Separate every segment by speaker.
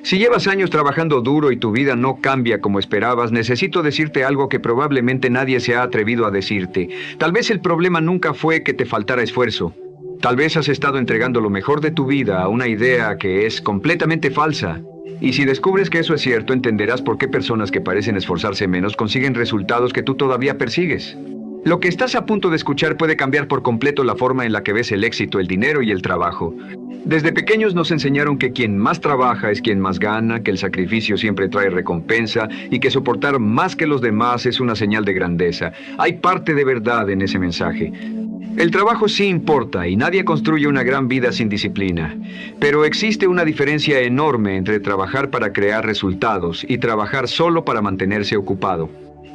Speaker 1: Si llevas años trabajando duro y tu vida no cambia como esperabas, necesito decirte algo que probablemente nadie se ha atrevido a decirte. Tal vez el problema nunca fue que te faltara esfuerzo. Tal vez has estado entregando lo mejor de tu vida a una idea que es completamente falsa. Y si descubres que eso es cierto, entenderás por qué personas que parecen esforzarse menos consiguen resultados que tú todavía persigues. Lo que estás a punto de escuchar puede cambiar por completo la forma en la que ves el éxito, el dinero y el trabajo. Desde pequeños nos enseñaron que quien más trabaja es quien más gana, que el sacrificio siempre trae recompensa y que soportar más que los demás es una señal de grandeza. Hay parte de verdad en ese mensaje. El trabajo sí importa y nadie construye una gran vida sin disciplina. Pero existe una diferencia enorme entre trabajar para crear resultados y trabajar solo para mantenerse ocupado.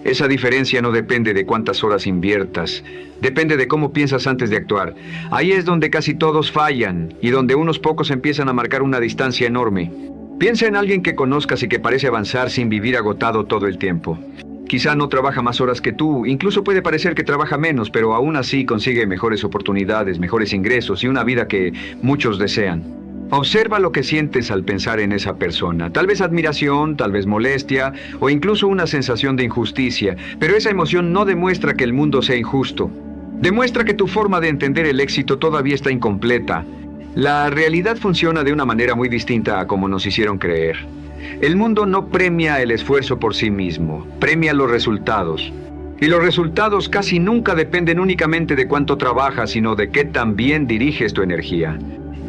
Speaker 1: Esa diferencia no depende de cuántas horas inviertas, depende de cómo piensas antes de actuar. Ahí es donde casi todos fallan y donde unos pocos empiezan a marcar una distancia enorme. Piensa en alguien que conozcas y que parece avanzar sin vivir agotado todo el tiempo. Quizá no trabaja más horas que tú, incluso puede parecer que trabaja menos, pero aún así consigue mejores oportunidades, mejores ingresos y una vida que muchos desean. Observa lo que sientes al pensar en esa persona. Tal vez admiración, tal vez molestia o incluso una sensación de injusticia, pero esa emoción no demuestra que el mundo sea injusto. Demuestra que tu forma de entender el éxito todavía está incompleta. La realidad funciona de una manera muy distinta a como nos hicieron creer. El mundo no premia el esfuerzo por sí mismo, premia los resultados. Y los resultados casi nunca dependen únicamente de cuánto trabajas, sino de qué tan bien diriges tu energía.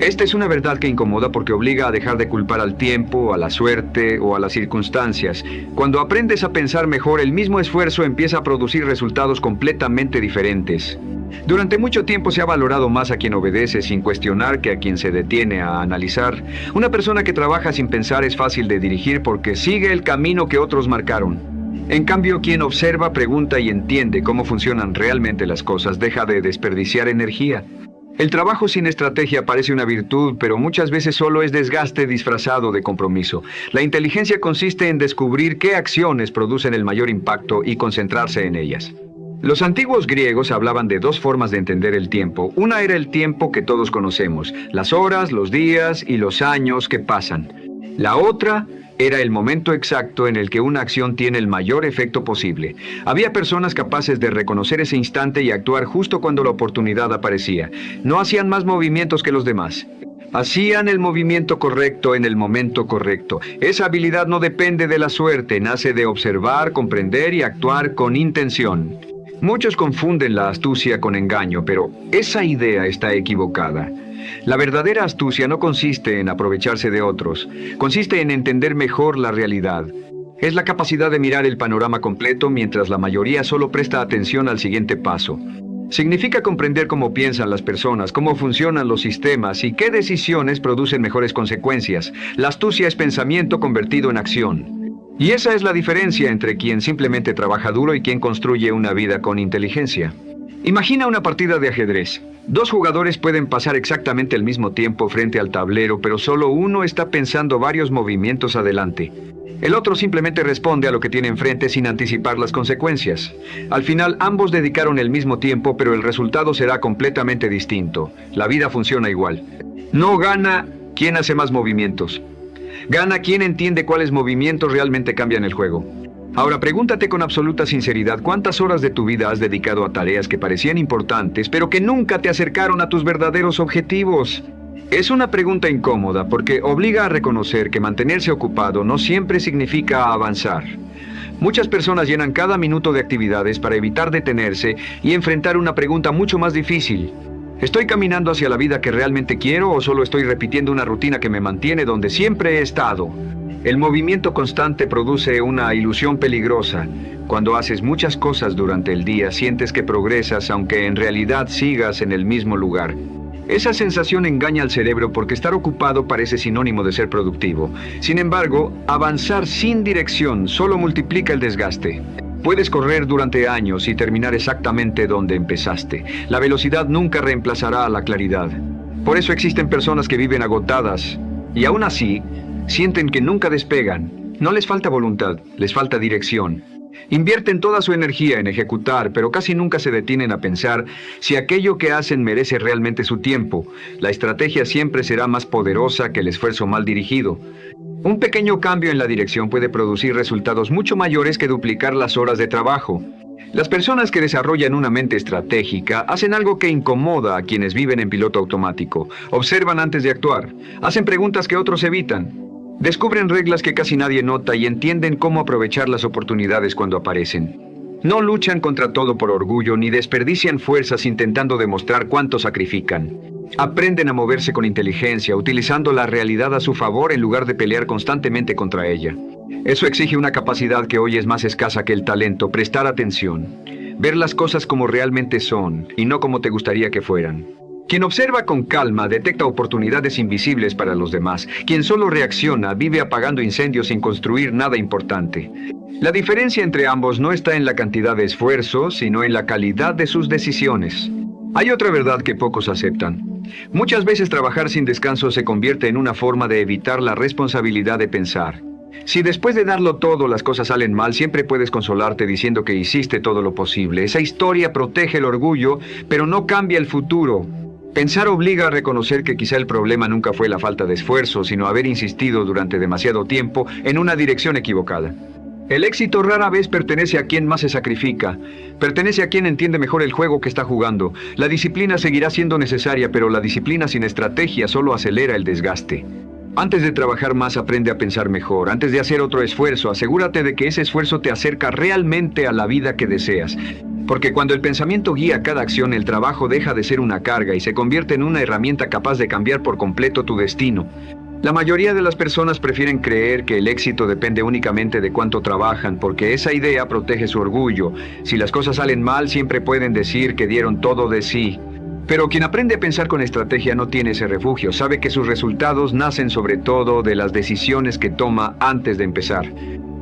Speaker 1: Esta es una verdad que incomoda porque obliga a dejar de culpar al tiempo, a la suerte o a las circunstancias. Cuando aprendes a pensar mejor, el mismo esfuerzo empieza a producir resultados completamente diferentes. Durante mucho tiempo se ha valorado más a quien obedece sin cuestionar que a quien se detiene a analizar. Una persona que trabaja sin pensar es fácil de dirigir porque sigue el camino que otros marcaron. En cambio, quien observa, pregunta y entiende cómo funcionan realmente las cosas deja de desperdiciar energía. El trabajo sin estrategia parece una virtud, pero muchas veces solo es desgaste disfrazado de compromiso. La inteligencia consiste en descubrir qué acciones producen el mayor impacto y concentrarse en ellas. Los antiguos griegos hablaban de dos formas de entender el tiempo. Una era el tiempo que todos conocemos, las horas, los días y los años que pasan. La otra era el momento exacto en el que una acción tiene el mayor efecto posible. Había personas capaces de reconocer ese instante y actuar justo cuando la oportunidad aparecía. No hacían más movimientos que los demás. Hacían el movimiento correcto en el momento correcto. Esa habilidad no depende de la suerte, nace de observar, comprender y actuar con intención. Muchos confunden la astucia con engaño, pero esa idea está equivocada. La verdadera astucia no consiste en aprovecharse de otros, consiste en entender mejor la realidad. Es la capacidad de mirar el panorama completo mientras la mayoría solo presta atención al siguiente paso. Significa comprender cómo piensan las personas, cómo funcionan los sistemas y qué decisiones producen mejores consecuencias. La astucia es pensamiento convertido en acción. Y esa es la diferencia entre quien simplemente trabaja duro y quien construye una vida con inteligencia. Imagina una partida de ajedrez. Dos jugadores pueden pasar exactamente el mismo tiempo frente al tablero, pero solo uno está pensando varios movimientos adelante. El otro simplemente responde a lo que tiene enfrente sin anticipar las consecuencias. Al final, ambos dedicaron el mismo tiempo, pero el resultado será completamente distinto. La vida funciona igual. No gana quien hace más movimientos. Gana quien entiende cuáles movimientos realmente cambian el juego. Ahora pregúntate con absoluta sinceridad cuántas horas de tu vida has dedicado a tareas que parecían importantes, pero que nunca te acercaron a tus verdaderos objetivos. Es una pregunta incómoda porque obliga a reconocer que mantenerse ocupado no siempre significa avanzar. Muchas personas llenan cada minuto de actividades para evitar detenerse y enfrentar una pregunta mucho más difícil. ¿Estoy caminando hacia la vida que realmente quiero o solo estoy repitiendo una rutina que me mantiene donde siempre he estado? El movimiento constante produce una ilusión peligrosa. Cuando haces muchas cosas durante el día, sientes que progresas, aunque en realidad sigas en el mismo lugar. Esa sensación engaña al cerebro porque estar ocupado parece sinónimo de ser productivo. Sin embargo, avanzar sin dirección solo multiplica el desgaste. Puedes correr durante años y terminar exactamente donde empezaste. La velocidad nunca reemplazará a la claridad. Por eso existen personas que viven agotadas y aún así sienten que nunca despegan. No les falta voluntad, les falta dirección. Invierten toda su energía en ejecutar, pero casi nunca se detienen a pensar si aquello que hacen merece realmente su tiempo. La estrategia siempre será más poderosa que el esfuerzo mal dirigido. Un pequeño cambio en la dirección puede producir resultados mucho mayores que duplicar las horas de trabajo. Las personas que desarrollan una mente estratégica hacen algo que incomoda a quienes viven en piloto automático. Observan antes de actuar, hacen preguntas que otros evitan, descubren reglas que casi nadie nota y entienden cómo aprovechar las oportunidades cuando aparecen. No luchan contra todo por orgullo ni desperdician fuerzas intentando demostrar cuánto sacrifican. Aprenden a moverse con inteligencia, utilizando la realidad a su favor en lugar de pelear constantemente contra ella. Eso exige una capacidad que hoy es más escasa que el talento: prestar atención, ver las cosas como realmente son y no como te gustaría que fueran. Quien observa con calma detecta oportunidades invisibles para los demás. Quien solo reacciona vive apagando incendios sin construir nada importante. La diferencia entre ambos no está en la cantidad de esfuerzo, sino en la calidad de sus decisiones. Hay otra verdad que pocos aceptan. Muchas veces trabajar sin descanso se convierte en una forma de evitar la responsabilidad de pensar. Si después de darlo todo las cosas salen mal, siempre puedes consolarte diciendo que hiciste todo lo posible. Esa historia protege el orgullo, pero no cambia el futuro. Pensar obliga a reconocer que quizá el problema nunca fue la falta de esfuerzo, sino haber insistido durante demasiado tiempo en una dirección equivocada. El éxito rara vez pertenece a quien más se sacrifica. Pertenece a quien entiende mejor el juego que está jugando. La disciplina seguirá siendo necesaria, pero la disciplina sin estrategia solo acelera el desgaste. Antes de trabajar más, aprende a pensar mejor. Antes de hacer otro esfuerzo, asegúrate de que ese esfuerzo te acerca realmente a la vida que deseas. Porque cuando el pensamiento guía cada acción, el trabajo deja de ser una carga y se convierte en una herramienta capaz de cambiar por completo tu destino. La mayoría de las personas prefieren creer que el éxito depende únicamente de cuánto trabajan, porque esa idea protege su orgullo. Si las cosas salen mal, siempre pueden decir que dieron todo de sí. Pero quien aprende a pensar con estrategia no tiene ese refugio. Sabe que sus resultados nacen sobre todo de las decisiones que toma antes de empezar.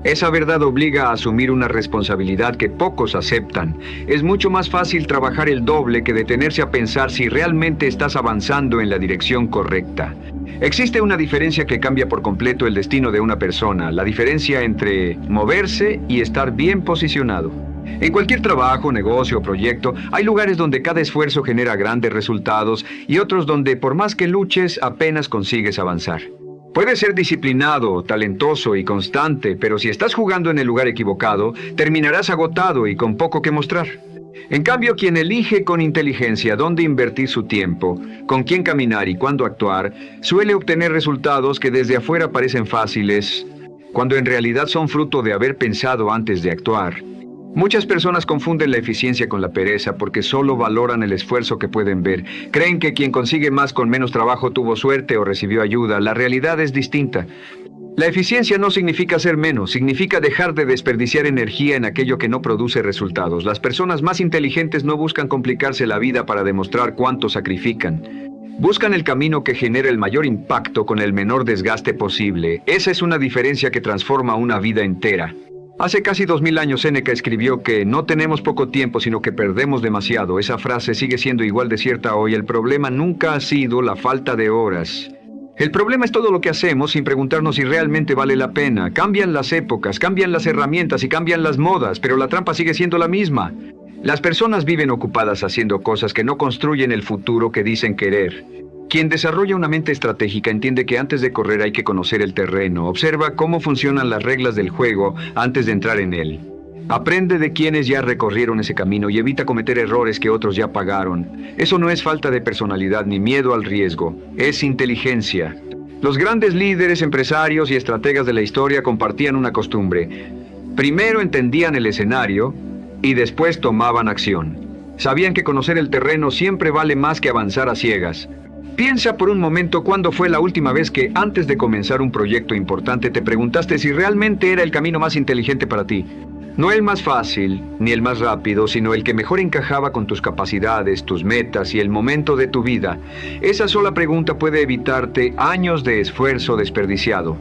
Speaker 1: Esa verdad obliga a asumir una responsabilidad que pocos aceptan. Es mucho más fácil trabajar el doble que detenerse a pensar si realmente estás avanzando en la dirección correcta. Existe una diferencia que cambia por completo el destino de una persona, la diferencia entre moverse y estar bien posicionado. En cualquier trabajo, negocio o proyecto, hay lugares donde cada esfuerzo genera grandes resultados y otros donde por más que luches apenas consigues avanzar. Puedes ser disciplinado, talentoso y constante, pero si estás jugando en el lugar equivocado, terminarás agotado y con poco que mostrar. En cambio, quien elige con inteligencia dónde invertir su tiempo, con quién caminar y cuándo actuar, suele obtener resultados que desde afuera parecen fáciles, cuando en realidad son fruto de haber pensado antes de actuar. Muchas personas confunden la eficiencia con la pereza porque solo valoran el esfuerzo que pueden ver. Creen que quien consigue más con menos trabajo tuvo suerte o recibió ayuda. La realidad es distinta. La eficiencia no significa hacer menos, significa dejar de desperdiciar energía en aquello que no produce resultados. Las personas más inteligentes no buscan complicarse la vida para demostrar cuánto sacrifican. Buscan el camino que genere el mayor impacto con el menor desgaste posible. Esa es una diferencia que transforma una vida entera. Hace casi 2000 años Séneca escribió que no tenemos poco tiempo, sino que perdemos demasiado. Esa frase sigue siendo igual de cierta hoy. El problema nunca ha sido la falta de horas. El problema es todo lo que hacemos sin preguntarnos si realmente vale la pena. Cambian las épocas, cambian las herramientas y cambian las modas, pero la trampa sigue siendo la misma. Las personas viven ocupadas haciendo cosas que no construyen el futuro que dicen querer. Quien desarrolla una mente estratégica entiende que antes de correr hay que conocer el terreno. Observa cómo funcionan las reglas del juego antes de entrar en él. Aprende de quienes ya recorrieron ese camino y evita cometer errores que otros ya pagaron. Eso no es falta de personalidad ni miedo al riesgo, es inteligencia. Los grandes líderes, empresarios y estrategas de la historia compartían una costumbre. Primero entendían el escenario y después tomaban acción. Sabían que conocer el terreno siempre vale más que avanzar a ciegas. Piensa por un momento cuándo fue la última vez que antes de comenzar un proyecto importante te preguntaste si realmente era el camino más inteligente para ti. No el más fácil, ni el más rápido, sino el que mejor encajaba con tus capacidades, tus metas y el momento de tu vida. Esa sola pregunta puede evitarte años de esfuerzo desperdiciado.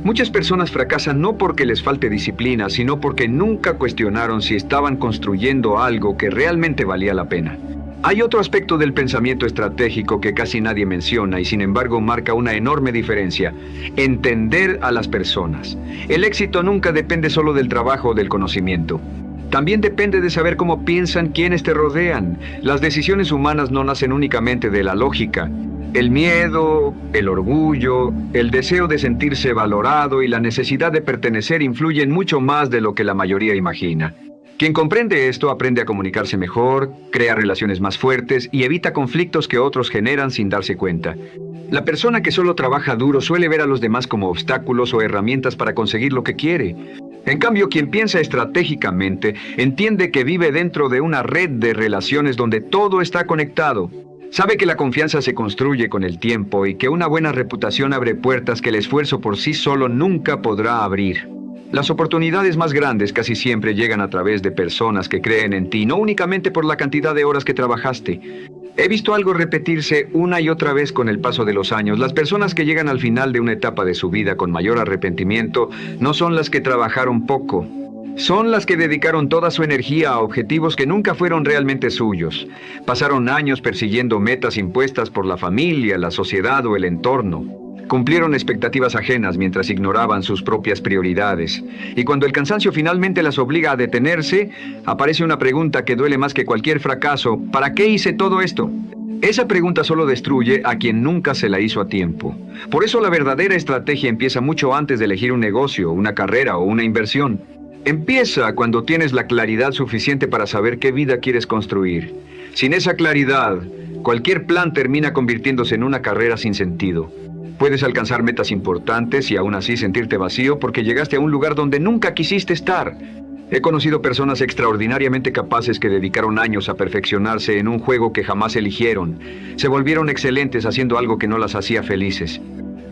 Speaker 1: Muchas personas fracasan no porque les falte disciplina, sino porque nunca cuestionaron si estaban construyendo algo que realmente valía la pena. Hay otro aspecto del pensamiento estratégico que casi nadie menciona y sin embargo marca una enorme diferencia: entender a las personas. El éxito nunca depende solo del trabajo o del conocimiento. También depende de saber cómo piensan quienes te rodean. Las decisiones humanas no nacen únicamente de la lógica. El miedo, el orgullo, el deseo de sentirse valorado y la necesidad de pertenecer influyen mucho más de lo que la mayoría imagina. Quien comprende esto aprende a comunicarse mejor, crea relaciones más fuertes y evita conflictos que otros generan sin darse cuenta. La persona que solo trabaja duro suele ver a los demás como obstáculos o herramientas para conseguir lo que quiere. En cambio, quien piensa estratégicamente entiende que vive dentro de una red de relaciones donde todo está conectado. Sabe que la confianza se construye con el tiempo y que una buena reputación abre puertas que el esfuerzo por sí solo nunca podrá abrir. Las oportunidades más grandes casi siempre llegan a través de personas que creen en ti, no únicamente por la cantidad de horas que trabajaste. He visto algo repetirse una y otra vez con el paso de los años. Las personas que llegan al final de una etapa de su vida con mayor arrepentimiento no son las que trabajaron poco. Son las que dedicaron toda su energía a objetivos que nunca fueron realmente suyos. Pasaron años persiguiendo metas impuestas por la familia, la sociedad o el entorno. Cumplieron expectativas ajenas mientras ignoraban sus propias prioridades. Y cuando el cansancio finalmente las obliga a detenerse, aparece una pregunta que duele más que cualquier fracaso. ¿Para qué hice todo esto? Esa pregunta solo destruye a quien nunca se la hizo a tiempo. Por eso la verdadera estrategia empieza mucho antes de elegir un negocio, una carrera o una inversión. Empieza cuando tienes la claridad suficiente para saber qué vida quieres construir. Sin esa claridad, cualquier plan termina convirtiéndose en una carrera sin sentido. Puedes alcanzar metas importantes y aún así sentirte vacío porque llegaste a un lugar donde nunca quisiste estar. He conocido personas extraordinariamente capaces que dedicaron años a perfeccionarse en un juego que jamás eligieron. Se volvieron excelentes haciendo algo que no las hacía felices.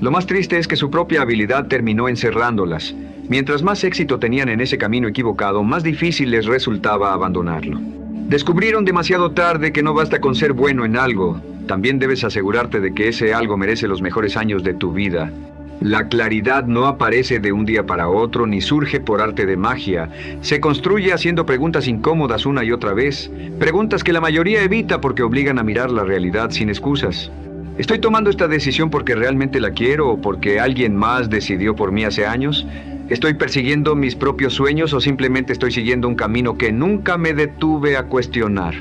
Speaker 1: Lo más triste es que su propia habilidad terminó encerrándolas. Mientras más éxito tenían en ese camino equivocado, más difícil les resultaba abandonarlo. Descubrieron demasiado tarde que no basta con ser bueno en algo. También debes asegurarte de que ese algo merece los mejores años de tu vida. La claridad no aparece de un día para otro ni surge por arte de magia. Se construye haciendo preguntas incómodas una y otra vez. Preguntas que la mayoría evita porque obligan a mirar la realidad sin excusas. ¿Estoy tomando esta decisión porque realmente la quiero o porque alguien más decidió por mí hace años? ¿Estoy persiguiendo mis propios sueños o simplemente estoy siguiendo un camino que nunca me detuve a cuestionar?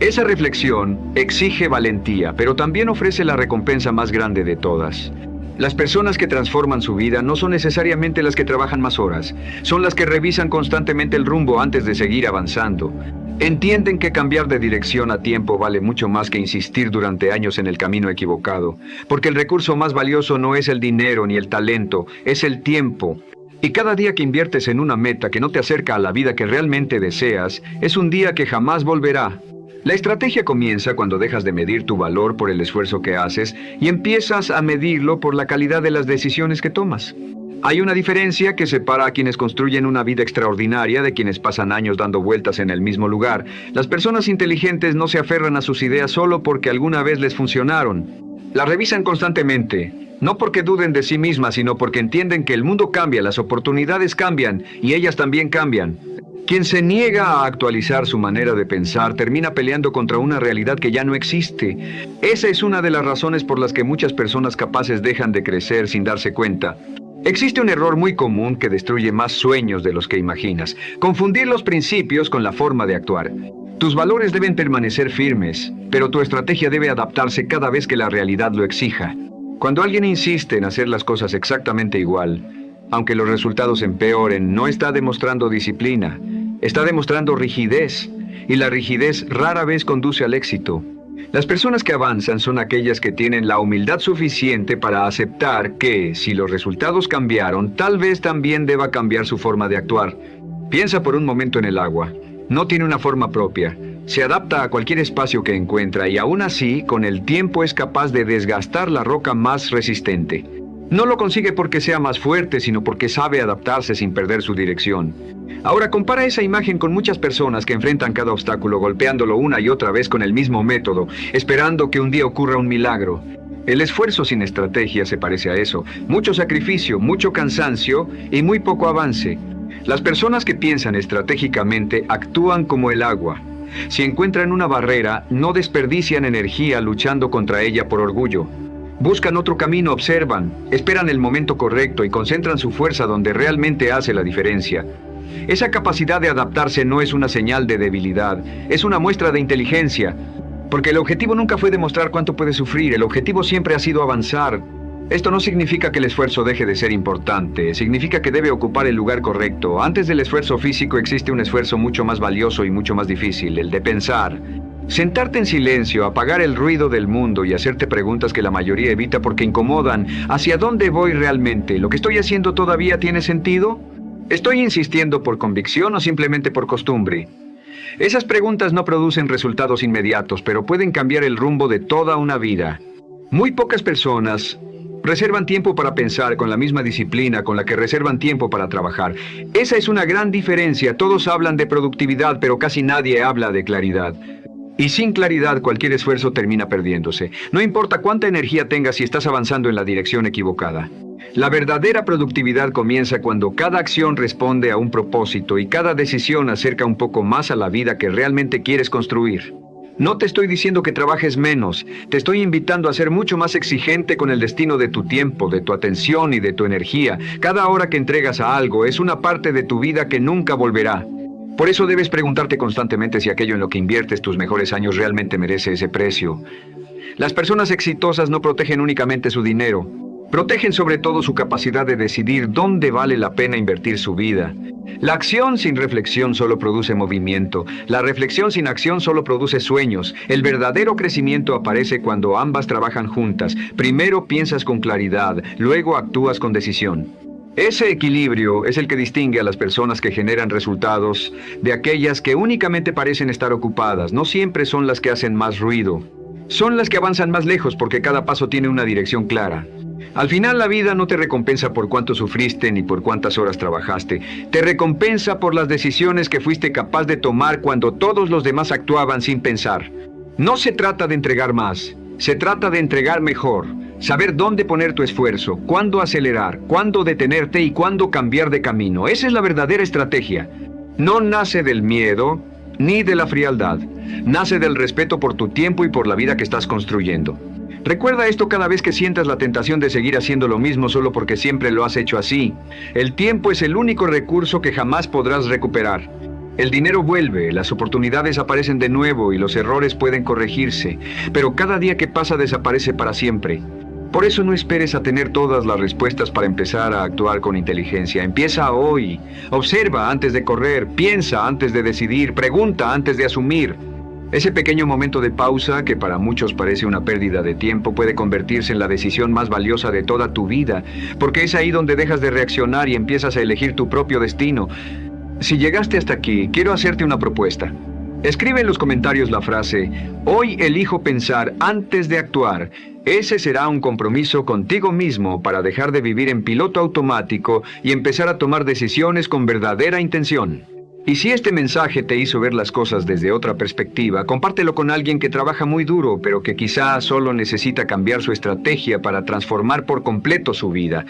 Speaker 1: Esa reflexión exige valentía, pero también ofrece la recompensa más grande de todas. Las personas que transforman su vida no son necesariamente las que trabajan más horas, son las que revisan constantemente el rumbo antes de seguir avanzando. Entienden que cambiar de dirección a tiempo vale mucho más que insistir durante años en el camino equivocado, porque el recurso más valioso no es el dinero ni el talento, es el tiempo. Y cada día que inviertes en una meta que no te acerca a la vida que realmente deseas, es un día que jamás volverá. La estrategia comienza cuando dejas de medir tu valor por el esfuerzo que haces y empiezas a medirlo por la calidad de las decisiones que tomas. Hay una diferencia que separa a quienes construyen una vida extraordinaria de quienes pasan años dando vueltas en el mismo lugar. Las personas inteligentes no se aferran a sus ideas solo porque alguna vez les funcionaron. Las revisan constantemente, no porque duden de sí mismas, sino porque entienden que el mundo cambia, las oportunidades cambian y ellas también cambian. Quien se niega a actualizar su manera de pensar termina peleando contra una realidad que ya no existe. Esa es una de las razones por las que muchas personas capaces dejan de crecer sin darse cuenta. Existe un error muy común que destruye más sueños de los que imaginas: confundir los principios con la forma de actuar. Tus valores deben permanecer firmes, pero tu estrategia debe adaptarse cada vez que la realidad lo exija. Cuando alguien insiste en hacer las cosas exactamente igual, aunque los resultados empeoren, no está demostrando disciplina, está demostrando rigidez, y la rigidez rara vez conduce al éxito. Las personas que avanzan son aquellas que tienen la humildad suficiente para aceptar que, si los resultados cambiaron, tal vez también deba cambiar su forma de actuar. Piensa por un momento en el agua. No tiene una forma propia. Se adapta a cualquier espacio que encuentra y aún así, con el tiempo es capaz de desgastar la roca más resistente. No lo consigue porque sea más fuerte, sino porque sabe adaptarse sin perder su dirección. Ahora compara esa imagen con muchas personas que enfrentan cada obstáculo golpeándolo una y otra vez con el mismo método, esperando que un día ocurra un milagro. El esfuerzo sin estrategia se parece a eso: mucho sacrificio, mucho cansancio y muy poco avance. Las personas que piensan estratégicamente actúan como el agua. Si encuentran una barrera, no desperdician energía luchando contra ella por orgullo. Buscan otro camino, observan, esperan el momento correcto y concentran su fuerza donde realmente hace la diferencia. Esa capacidad de adaptarse no es una señal de debilidad, es una muestra de inteligencia. Porque el objetivo nunca fue demostrar cuánto puedes sufrir, el objetivo siempre ha sido avanzar. Esto no significa que el esfuerzo deje de ser importante, significa que debe ocupar el lugar correcto. Antes del esfuerzo físico existe un esfuerzo mucho más valioso y mucho más difícil, el de pensar. Sentarte en silencio, apagar el ruido del mundo y hacerte preguntas que la mayoría evita porque incomodan. ¿Hacia dónde voy realmente? ¿Lo que estoy haciendo todavía tiene sentido? ¿Estoy insistiendo por convicción o simplemente por costumbre? Esas preguntas no producen resultados inmediatos, pero pueden cambiar el rumbo de toda una vida. Muy pocas personas reservan tiempo para pensar con la misma disciplina con la que reservan tiempo para trabajar. Esa es una gran diferencia. Todos hablan de productividad, pero casi nadie habla de claridad. Y sin claridad cualquier esfuerzo termina perdiéndose. No importa cuánta energía tengas si estás avanzando en la dirección equivocada. La verdadera productividad comienza cuando cada acción responde a un propósito y cada decisión acerca un poco más a la vida que realmente quieres construir. No te estoy diciendo que trabajes menos, te estoy invitando a ser mucho más exigente con el destino de tu tiempo, de tu atención y de tu energía. Cada hora que entregas a algo es una parte de tu vida que nunca volverá. Por eso debes preguntarte constantemente si aquello en lo que inviertes tus mejores años realmente merece ese precio. Las personas exitosas no protegen únicamente su dinero, protegen sobre todo su capacidad de decidir dónde vale la pena invertir su vida. La acción sin reflexión solo produce movimiento. La reflexión sin acción solo produce sueños. El verdadero crecimiento aparece cuando ambas trabajan juntas. Primero piensas con claridad, luego actúas con decisión. Ese equilibrio es el que distingue a las personas que generan resultados de aquellas que únicamente parecen estar ocupadas. No siempre son las que hacen más ruido. Son las que avanzan más lejos porque cada paso tiene una dirección clara. Al final la vida no te recompensa por cuánto sufriste ni por cuántas horas trabajaste. Te recompensa por las decisiones que fuiste capaz de tomar cuando todos los demás actuaban sin pensar. No se trata de entregar más, se trata de entregar mejor. Saber dónde poner tu esfuerzo, cuándo acelerar, cuándo detenerte y cuándo cambiar de camino. Esa es la verdadera estrategia. No nace del miedo ni de la frialdad. Nace del respeto por tu tiempo y por la vida que estás construyendo. Recuerda esto cada vez que sientas la tentación de seguir haciendo lo mismo solo porque siempre lo has hecho así. El tiempo es el único recurso que jamás podrás recuperar. El dinero vuelve, las oportunidades aparecen de nuevo y los errores pueden corregirse, pero cada día que pasa desaparece para siempre. Por eso no esperes a tener todas las respuestas para empezar a actuar con inteligencia. Empieza hoy. Observa antes de correr, piensa antes de decidir, pregunta antes de asumir. Ese pequeño momento de pausa, que para muchos parece una pérdida de tiempo, puede convertirse en la decisión más valiosa de toda tu vida, porque es ahí donde dejas de reaccionar y empiezas a elegir tu propio destino. Si llegaste hasta aquí, quiero hacerte una propuesta. Escribe en los comentarios la frase, hoy elijo pensar antes de actuar. Ese será un compromiso contigo mismo para dejar de vivir en piloto automático y empezar a tomar decisiones con verdadera intención. Y si este mensaje te hizo ver las cosas desde otra perspectiva, compártelo con alguien que trabaja muy duro, pero que quizá solo necesita cambiar su estrategia para transformar por completo su vida.